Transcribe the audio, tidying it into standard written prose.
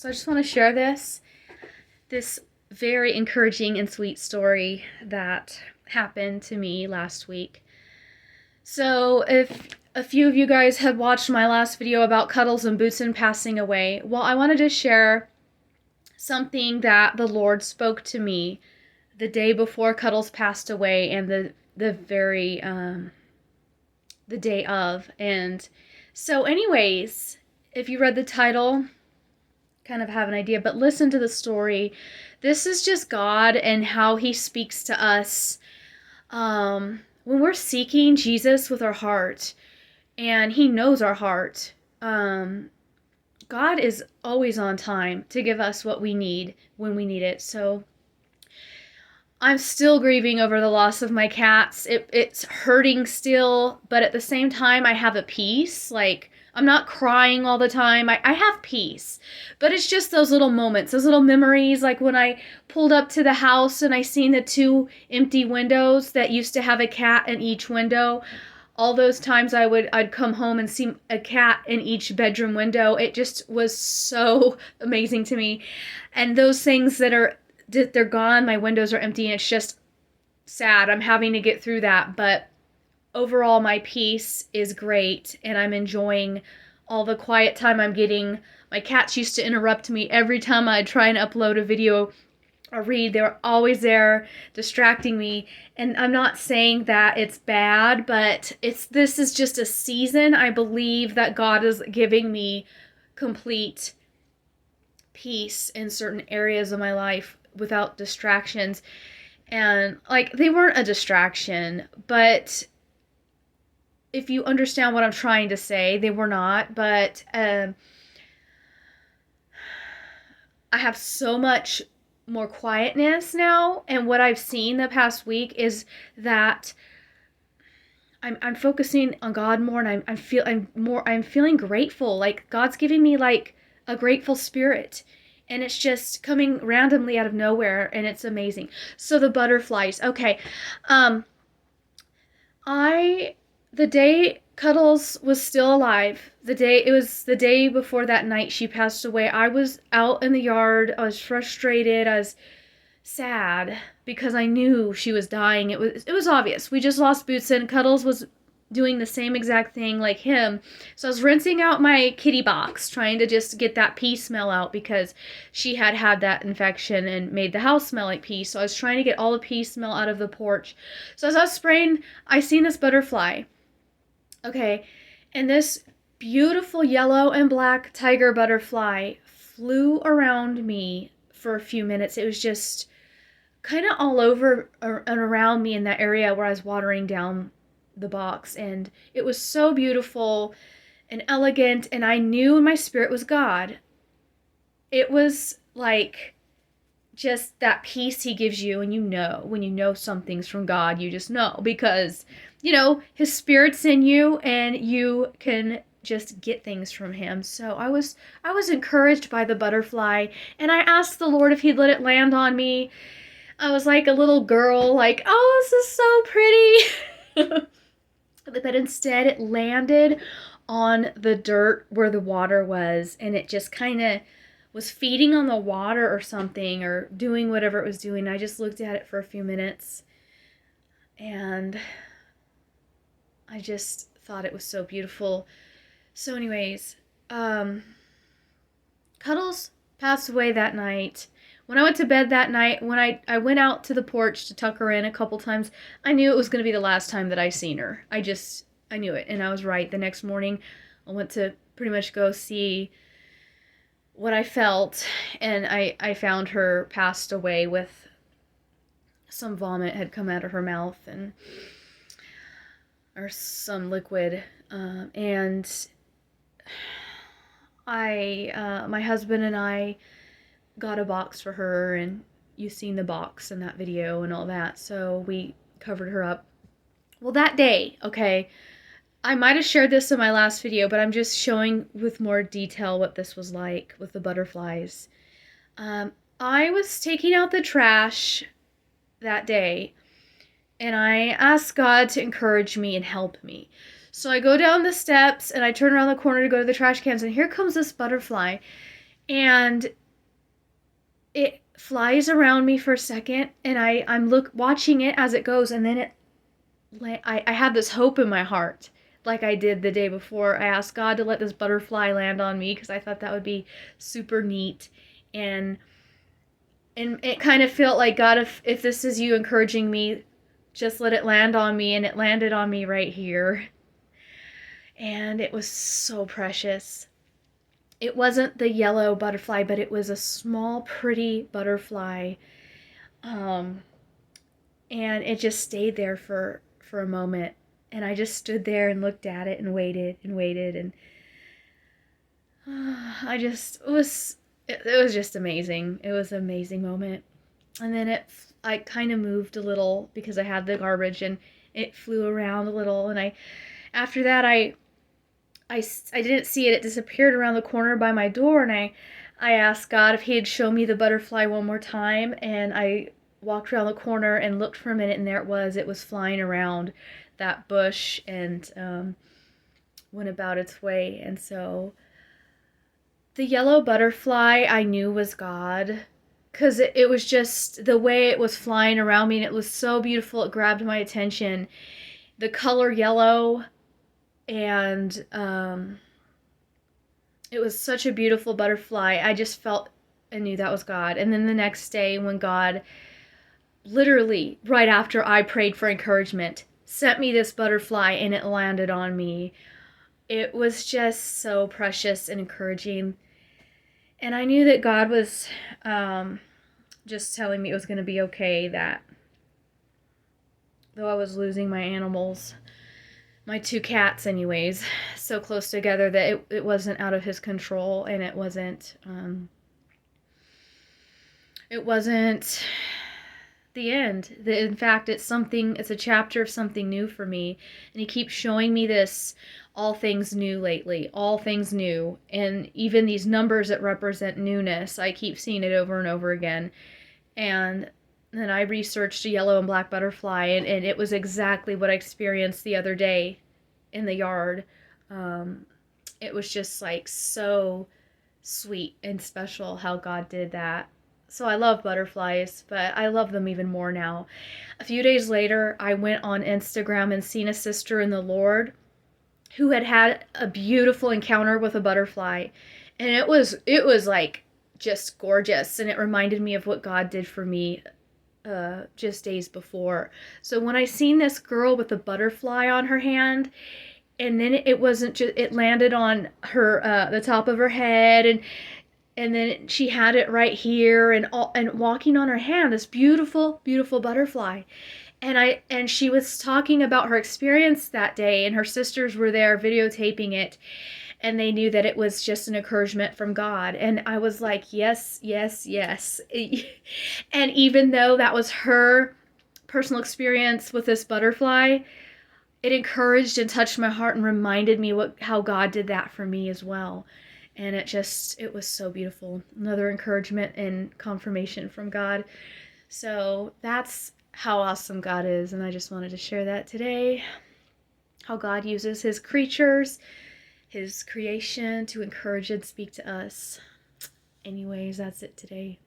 So I just want to share this very encouraging and sweet story that happened to me last week. So if a few of you guys had watched my last video about Cuddles and Bootsin passing away, well, I wanted to share something that the Lord spoke to me the day before Cuddles passed away and the day of. And so anyways, if you read the title, kind of have an idea, but listen to the story. This is just God and how he speaks to us when we're seeking Jesus with our heart, and he knows our heart. God is always on time to give us what we need when we need it. So I'm still grieving over the loss of my cats. It's hurting still, but at the same time, I have a peace. Like, I'm not crying all the time. I have peace. But it's just those little moments, those little memories, like when I pulled up to the house and I seen the two empty windows that used to have a cat in each window. All those times I'd come home and see a cat in each bedroom window. It just was so amazing to me. And those things they're gone, my windows are empty, and it's just sad. I'm having to get through that, but overall my peace is great and I'm enjoying all the quiet time I'm getting. My cats used to interrupt me every time I'd try and upload a video or read. They were always there distracting me, and I'm not saying that it's bad, but this is just a season. I believe that God is giving me complete peace in certain areas of my life without distractions. And like, they weren't a distraction, but if you understand what I'm trying to say, they were not. But I have so much more quietness now, and what I've seen the past week is that I'm focusing on God more, and I'm feeling grateful. Like, God's giving me like a grateful spirit, and it's just coming randomly out of nowhere, and it's amazing. So the butterflies. Okay. The day Cuddles was still alive, it was the day before that night she passed away, I was out in the yard. I was frustrated. I was sad because I knew she was dying. It was obvious. We just lost Bootsin. Cuddles was doing the same exact thing like him. So I was rinsing out my kitty box, trying to just get that pee smell out because she had that infection and made the house smell like pee. So I was trying to get all the pee smell out of the porch. So as I was spraying, I seen this butterfly. Okay, and this beautiful yellow and black tiger butterfly flew around me for a few minutes. It was just kind of all over and around me in that area where I was watering down the box, and it was so beautiful and elegant, and I knew in my spirit was God. It was like just that peace he gives you, and when you know something's from God, you just know, because his spirit's in you and you can just get things from him. So I was encouraged by the butterfly, and I asked the Lord if he'd let it land on me. I was like a little girl, like, oh, this is so pretty. But instead it landed on the dirt where the water was, and it just kind of was feeding on the water or something, or doing whatever it was doing. I just looked at it for a few minutes, and I just thought it was so beautiful. So anyways, Cuddles passed away that night. When I went to bed that night, when I went out to the porch to tuck her in a couple times, I knew it was going to be the last time that I seen her. I knew it, and I was right. The next morning, I went to pretty much go see what I felt, and I found her passed away with some vomit had come out of her mouth, or some liquid, and my husband and I got a box for her, and you've seen the box in that video and all that, so we covered her up. Well, that day, okay, I might have shared this in my last video, but I'm just showing with more detail what this was like with the butterflies. I was taking out the trash that day, and I asked God to encourage me and help me. So I go down the steps, and I turn around the corner to go to the trash cans, and here comes this butterfly. And it flies around me for a second, and I'm watching it as it goes, and then I have this hope in my heart, like I did the day before. I asked God to let this butterfly land on me because I thought that would be super neat. And it kind of felt like, God, if this is you encouraging me, just let it land on me. And it landed on me right here. And it was so precious. It wasn't the yellow butterfly, but it was a small, pretty butterfly. Um, and it just stayed there for a moment. And I just stood there and looked at it and waited and waited. And it was just amazing. It was an amazing moment. And then I kind of moved a little because I had the garbage, and it flew around a little. And after that, I didn't see it. It disappeared around the corner by my door, and I asked God if He'd show me the butterfly one more time. And I walked around the corner and looked for a minute, and there it was. It was flying around that bush and went about its way. And so the yellow butterfly I knew was God, because it was just the way it was flying around me, and it was so beautiful. It grabbed my attention. The color yellow, and it was such a beautiful butterfly. I just felt and knew that was God. And then the next day, when God, literally right after I prayed for encouragement, sent me this butterfly and it landed on me, it was just so precious and encouraging. And I knew that God was just telling me it was going to be okay, that though I was losing my animals, my two cats anyways, so close together, that it wasn't out of His control, and it wasn't the end. In fact, it's a chapter of something new for me. And He keeps showing me this, all things new lately, all things new. And even these numbers that represent newness, I keep seeing it over and over again. And then I researched a yellow and black butterfly, and it was exactly what I experienced the other day in the yard. It was just like so sweet and special how God did that. So I love butterflies, but I love them even more now. A few days later, I went on Instagram and seen a sister in the Lord who had a beautiful encounter with a butterfly. And it was like just gorgeous, and it reminded me of what God did for me just days before. So when I seen this girl with a butterfly on her hand, and then it wasn't just, it landed on her the top of her head, and then she had it right here, and walking on her hand, this beautiful, beautiful butterfly. And she was talking about her experience that day, and her sisters were there videotaping it, and they knew that it was just an encouragement from God. And I was like, yes, yes, yes. And even though that was her personal experience with this butterfly, it encouraged and touched my heart and reminded me how God did that for me as well. And it was so beautiful. Another encouragement and confirmation from God. So that's how awesome God is, and I just wanted to share that today. How God uses His creatures, His creation, to encourage and speak to us. Anyways, that's it today.